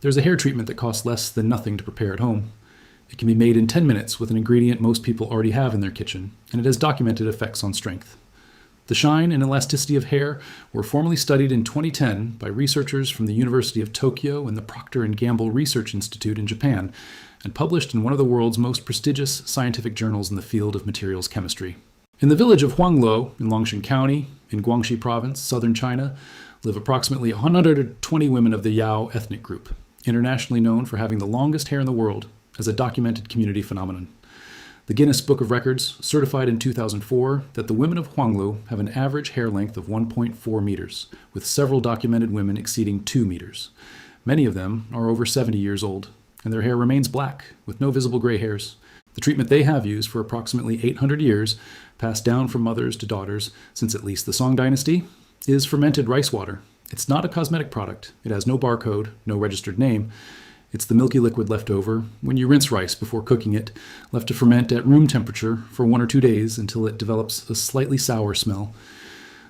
There's a hair treatment that costs less than nothing to prepare at home. It can be made in 10 minutes with an ingredient most people already have in their kitchen, and it has documented effects on strength. The shine and elasticity of hair were formally studied in 2010 by researchers from the University of Tokyo and the Procter & Gamble Research Institute in Japan, and published in one of the world's most prestigious scientific journals in the field of materials chemistry. In the village of Huangluo in Longshan County, in Guangxi Province, southern China, live approximately 120 women of the Yao ethnic group, internationally known for having the longest hair in the world as a documented community phenomenon. The Guinness Book of Records certified in 2004 that the women of Huangluo have an average hair length of 1.4 meters, with several documented women exceeding 2 meters. Many of them are over 70 years old, and their hair remains black, with no visible gray hairs. The treatment they have used for approximately 800 years, passed down from mothers to daughters since at least the Song Dynasty, is fermented rice water. It's not a cosmetic product. It has no barcode, no registered name. It's the milky liquid left over when you rinse rice before cooking it, left to ferment at room temperature for 1 or 2 days until it develops a slightly sour smell.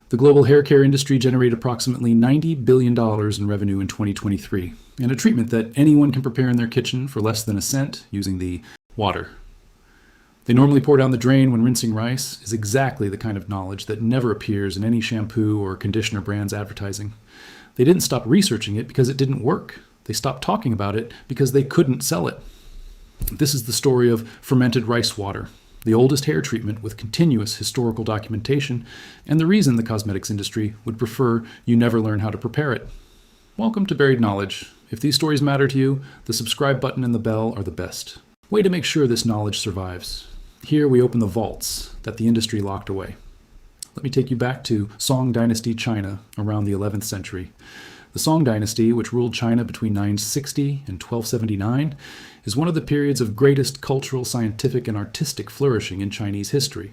The global hair care industry generated approximately $90 billion in revenue in 2023, and a treatment that anyone can prepare in their kitchen for less than a cent using the water. They normally pour down the drain when rinsing rice is exactly the kind of knowledge that never appears in any shampoo or conditioner brand's advertising. They didn't stop researching it because it didn't work. They stopped talking about it because they couldn't sell it. This is the story of fermented rice water, the oldest hair treatment with continuous historical documentation, and the reason the cosmetics industry would prefer you never learn how to prepare it. Welcome to Buried Knowledge. If these stories matter to you, the subscribe button and the bell are the best way to make sure this knowledge survives. Here we open the vaults that the industry locked away. Let me take you back to Song Dynasty China around the 11th century. The Song Dynasty, which ruled China between 960 and 1279, is one of the periods of greatest cultural, scientific, and artistic flourishing in Chinese history.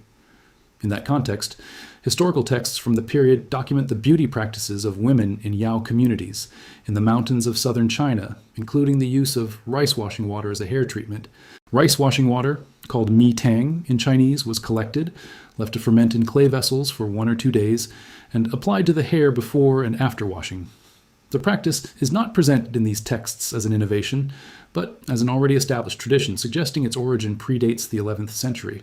In that context, historical texts from the period document the beauty practices of women in Yao communities in the mountains of southern China, including the use of rice washing water as a hair treatment. Rice washing water, called mi tang in Chinese, was collected, left to ferment in clay vessels for 1 or 2 days, and applied to the hair before and after washing. The practice is not presented in these texts as an innovation, but as an already established tradition, suggesting its origin predates the 11th century.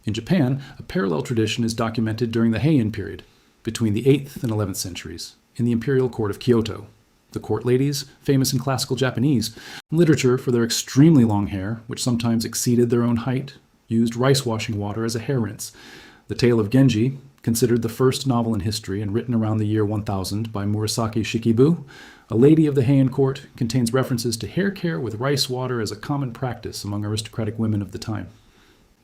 In Japan, a parallel tradition is documented during the Heian period, between the 8th and 11th centuries, in the imperial court of Kyoto. The court ladies, famous in classical Japanese literature for their extremely long hair, which sometimes exceeded their own height, used rice washing water as a hair rinse. The Tale of Genji, considered the first novel in history and written around the year 1000 by Murasaki Shikibu, a lady of the Heian court, contains references to hair care with rice water as a common practice among aristocratic women of the time.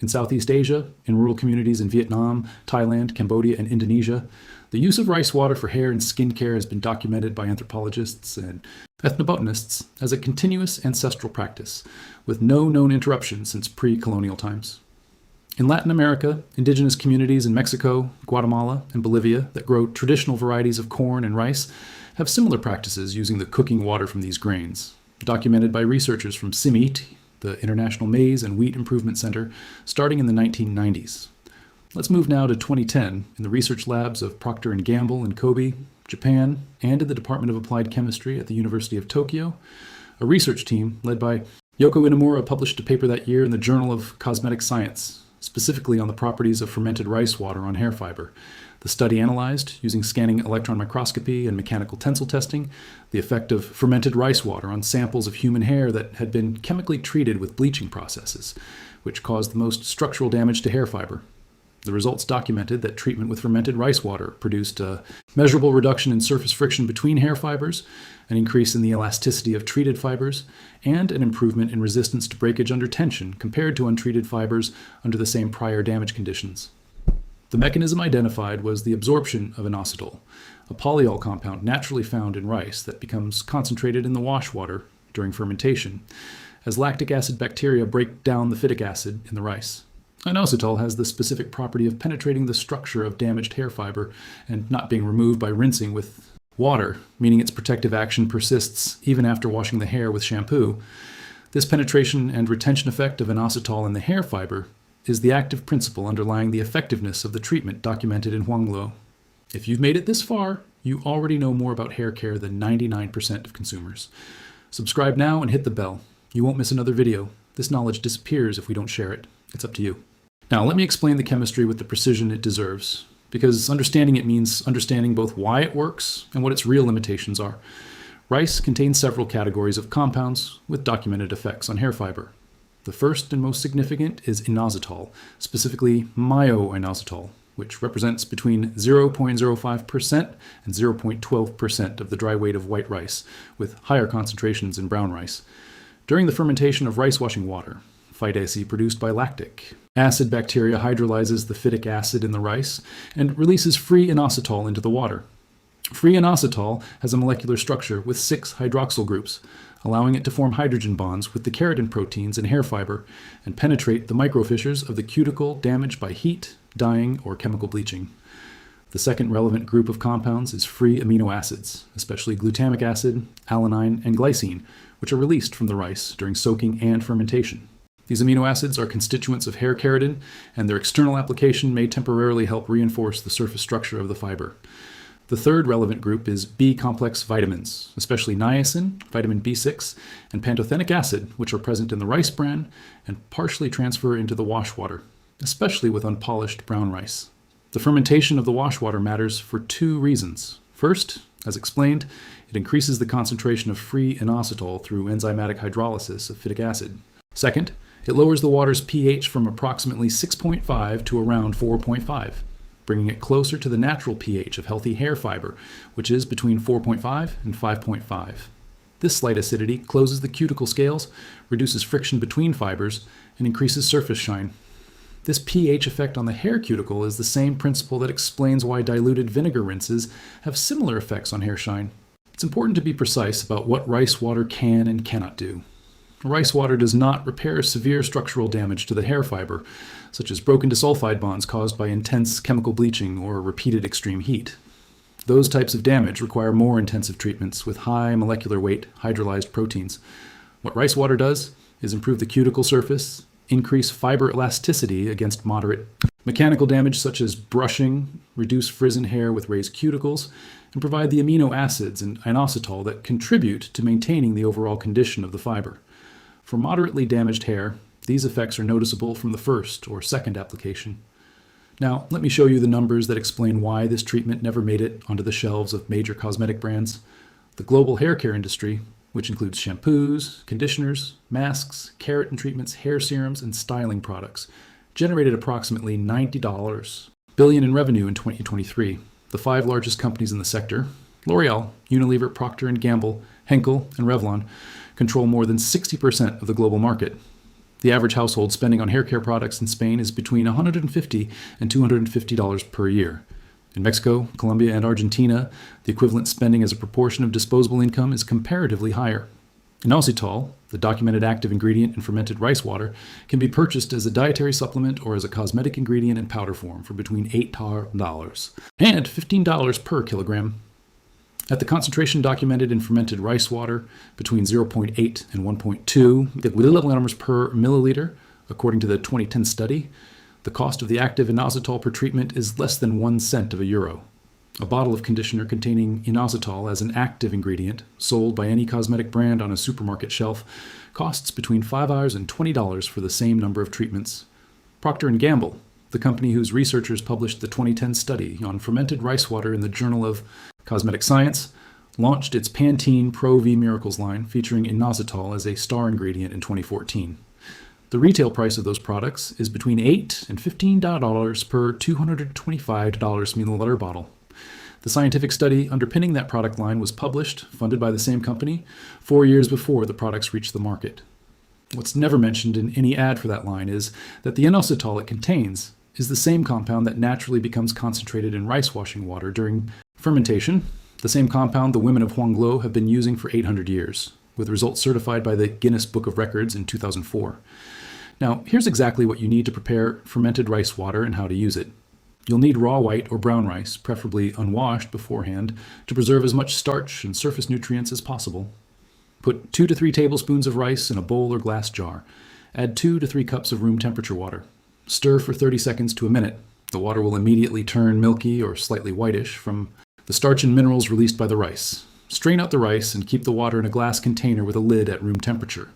In Southeast Asia, in rural communities in Vietnam, Thailand, Cambodia, and Indonesia, the use of rice water for hair and skin care has been documented by anthropologists and ethnobotanists as a continuous ancestral practice, with no known interruption since pre-colonial times. In Latin America, indigenous communities in Mexico, Guatemala, and Bolivia that grow traditional varieties of corn and rice have similar practices using the cooking water from these grains, documented by researchers from CIMMYT, the International Maize and Wheat Improvement Center, starting in the 1990s. Let's move now to 2010 in the research labs of Procter & Gamble in Kobe, Japan, and in the Department of Applied Chemistry at the University of Tokyo. A research team led by Yoko Inamura published a paper that year in the Journal of Cosmetic Science, specifically on the properties of fermented rice water on hair fiber. The study analyzed, using scanning electron microscopy and mechanical tensile testing, the effect of fermented rice water on samples of human hair that had been chemically treated with bleaching processes, which caused the most structural damage to hair fiber. The results documented that treatment with fermented rice water produced a measurable reduction in surface friction between hair fibers, an increase in the elasticity of treated fibers, and an improvement in resistance to breakage under tension compared to untreated fibers under the same prior damage conditions. The mechanism identified was the absorption of inositol, a polyol compound naturally found in rice that becomes concentrated in the wash water during fermentation, as lactic acid bacteria break down the phytic acid in the rice. Inositol has the specific property of penetrating the structure of damaged hair fiber and not being removed by rinsing with water, meaning its protective action persists even after washing the hair with shampoo. This penetration and retention effect of inositol in the hair fiber is the active principle underlying the effectiveness of the treatment documented in Huangluo. If you've made it this far, you already know more about hair care than 99% of consumers. Subscribe now and hit the bell. You won't miss another video. This knowledge disappears if we don't share it. It's up to you. Now, let me explain the chemistry with the precision it deserves, because understanding it means understanding both why it works and what its real limitations are. Rice contains several categories of compounds with documented effects on hair fiber. The first and most significant is inositol, specifically myo-inositol, which represents between 0.05% and 0.12% of the dry weight of white rice, with higher concentrations in brown rice. During the fermentation of rice washing water, phytaceae produced by lactic acid bacteria hydrolyzes the phytic acid in the rice and releases free inositol into the water. Free inositol has a molecular structure with 6 hydroxyl groups, allowing it to form hydrogen bonds with the keratin proteins in hair fiber and penetrate the microfissures of the cuticle damaged by heat, dyeing, or chemical bleaching. The second relevant group of compounds is free amino acids, especially glutamic acid, alanine, and glycine, which are released from the rice during soaking and fermentation. These amino acids are constituents of hair keratin, and their external application may temporarily help reinforce the surface structure of the fiber. The third relevant group is B-complex vitamins, especially niacin, vitamin B6, and pantothenic acid, which are present in the rice bran and partially transfer into the wash water, especially with unpolished brown rice. The fermentation of the wash water matters for 2 reasons. First, as explained, it increases the concentration of free inositol through enzymatic hydrolysis of phytic acid. Second, it lowers the water's pH from approximately 6.5 to around 4.5. Bringing it closer to the natural pH of healthy hair fiber, which is between 4.5 and 5.5. This slight acidity closes the cuticle scales, reduces friction between fibers, and increases surface shine. This pH effect on the hair cuticle is the same principle that explains why diluted vinegar rinses have similar effects on hair shine. It's important to be precise about what rice water can and cannot do. Rice water does not repair severe structural damage to the hair fiber, such as broken disulfide bonds caused by intense chemical bleaching or repeated extreme heat. Those types of damage require more intensive treatments with high molecular weight hydrolyzed proteins. What rice water does is improve the cuticle surface, increase fiber elasticity against moderate mechanical damage such as brushing, reduce frizz in hair with raised cuticles, and provide the amino acids and inositol that contribute to maintaining the overall condition of the fiber. For moderately damaged hair, these effects are noticeable from the first or second application. Now, let me show you the numbers that explain why this treatment never made it onto the shelves of major cosmetic brands. The global hair care industry, which includes shampoos, conditioners, masks, keratin treatments, hair serums, and styling products, generated approximately $90 billion in revenue in 2023. The 5 largest companies in the sector, L'Oreal, Unilever, Procter & Gamble, Henkel, and Revlon, control more than 60% of the global market. The average household spending on hair care products in Spain is between $150 and $250 per year. In Mexico, Colombia, and Argentina, the equivalent spending as a proportion of disposable income is comparatively higher. Inositol, the documented active ingredient in fermented rice water, can be purchased as a dietary supplement or as a cosmetic ingredient in powder form for between $8 and $15 per kilogram. At the concentration documented in fermented rice water, between 0.8 and 1.2 milligrams per milliliter, according to the 2010 study, the cost of the active inositol per treatment is less than 1 cent of a euro. A bottle of conditioner containing inositol as an active ingredient, sold by any cosmetic brand on a supermarket shelf, costs between $5 and $20 for the same number of treatments. Procter & Gamble, the company whose researchers published the 2010 study on fermented rice water in the Journal of Cosmetic Science, launched its Pantene Pro V Miracles line featuring inositol as a star ingredient in 2014. The retail price of those products is between $8 and $15 per 225 milliliter bottle. The scientific study underpinning that product line was published, funded by the same company, 4 years before the products reached the market. What's never mentioned in any ad for that line is that the inositol it contains is the same compound that naturally becomes concentrated in rice washing water during fermentation, the same compound the women of Huanglo have been using for 800 years, with results certified by the Guinness Book of Records in 2004. Now, here's exactly what you need to prepare fermented rice water and how to use it. You'll need raw white or brown rice, preferably unwashed beforehand, to preserve as much starch and surface nutrients as possible. Put 2 to 3 tablespoons of rice in a bowl or glass jar. Add 2 to 3 cups of room temperature water. Stir for 30 seconds to a minute. The water will immediately turn milky or slightly whitish from the starch and minerals released by the rice. Strain out the rice and keep the water in a glass container with a lid at room temperature.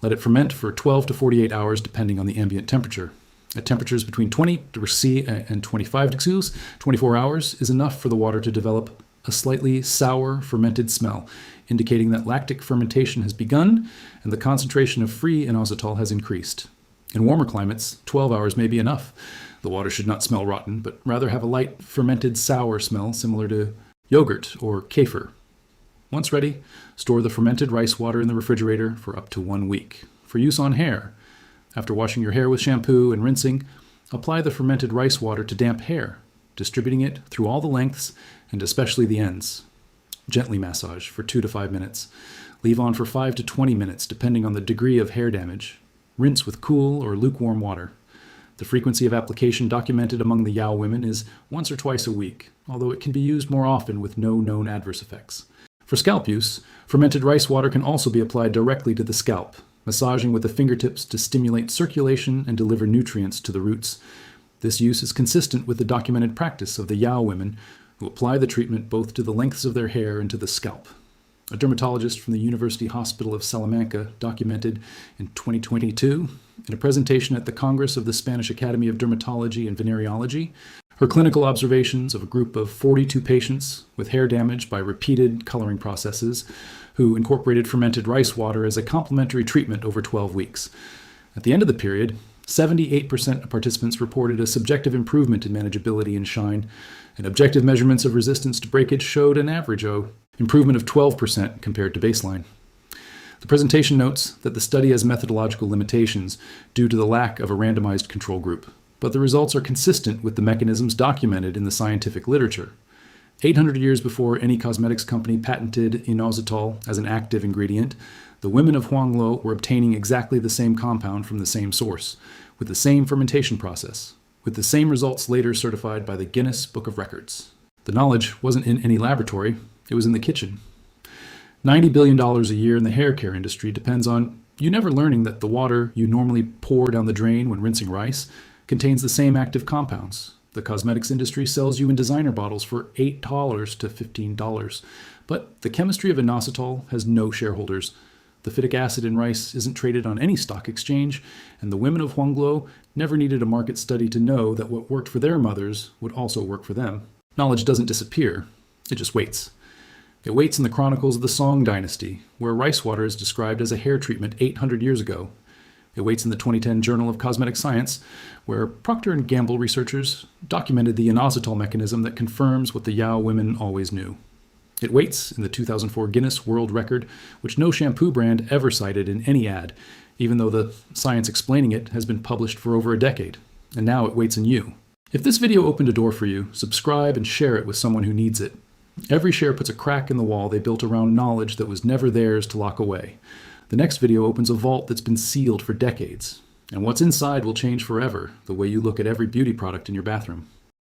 Let it ferment for 12 to 48 hours depending on the ambient temperature. At temperatures between 20 degrees C and 25 degrees C, 24 hours is enough for the water to develop a slightly sour fermented smell, indicating that lactic fermentation has begun and the concentration of free inositol has increased. In warmer climates, 12 hours may be enough. The water should not smell rotten, but rather have a light fermented sour smell similar to yogurt or kefir. Once ready, store the fermented rice water in the refrigerator for up to 1 week. For use on hair, after washing your hair with shampoo and rinsing, apply the fermented rice water to damp hair, distributing it through all the lengths and especially the ends. Gently massage for 2 to 5 minutes. Leave on for 5 to 20 minutes depending on the degree of hair damage. Rinse with cool or lukewarm water. The frequency of application documented among the Yao women is once or twice a week, although it can be used more often with no known adverse effects. For scalp use, fermented rice water can also be applied directly to the scalp, massaging with the fingertips to stimulate circulation and deliver nutrients to the roots. This use is consistent with the documented practice of the Yao women, who apply the treatment both to the lengths of their hair and to the scalp. A dermatologist from the University Hospital of Salamanca documented in 2022, in a presentation at the Congress of the Spanish Academy of Dermatology and Venereology, her clinical observations of a group of 42 patients with hair damage by repeated coloring processes who incorporated fermented rice water as a complementary treatment over 12 weeks. At the end of the period, 78% of participants reported a subjective improvement in manageability and shine, and objective measurements of resistance to breakage showed an average improvement of 12% compared to baseline. The presentation notes that the study has methodological limitations due to the lack of a randomized control group, but the results are consistent with the mechanisms documented in the scientific literature. 800 years before any cosmetics company patented inositol as an active ingredient, the women of Huanglo were obtaining exactly the same compound from the same source, with the same fermentation process, with the same results later certified by the Guinness Book of Records. The knowledge wasn't in any laboratory, it was in the kitchen. $90 billion a year in the hair care industry depends on you never learning that the water you normally pour down the drain when rinsing rice contains the same active compounds. The cosmetics industry sells you in designer bottles for $8 to $15, but the chemistry of inositol has no shareholders. The phytic acid in rice isn't traded on any stock exchange, and the women of Huanglo never needed a market study to know that what worked for their mothers would also work for them. Knowledge doesn't disappear, it just waits. It waits in the chronicles of the Song dynasty, where rice water is described as a hair treatment 800 years ago. It waits in the 2010 Journal of Cosmetic Science, where Procter & Gamble researchers documented the inositol mechanism that confirms what the Yao women always knew. It waits in the 2004 Guinness World Record, which no shampoo brand ever cited in any ad, even though the science explaining it has been published for over a decade. And now it waits in you. If this video opened a door for you, subscribe and share it with someone who needs it. Every share puts a crack in the wall they built around knowledge that was never theirs to lock away. The next video opens a vault that's been sealed for decades. And what's inside will change forever, the way you look at every beauty product in your bathroom.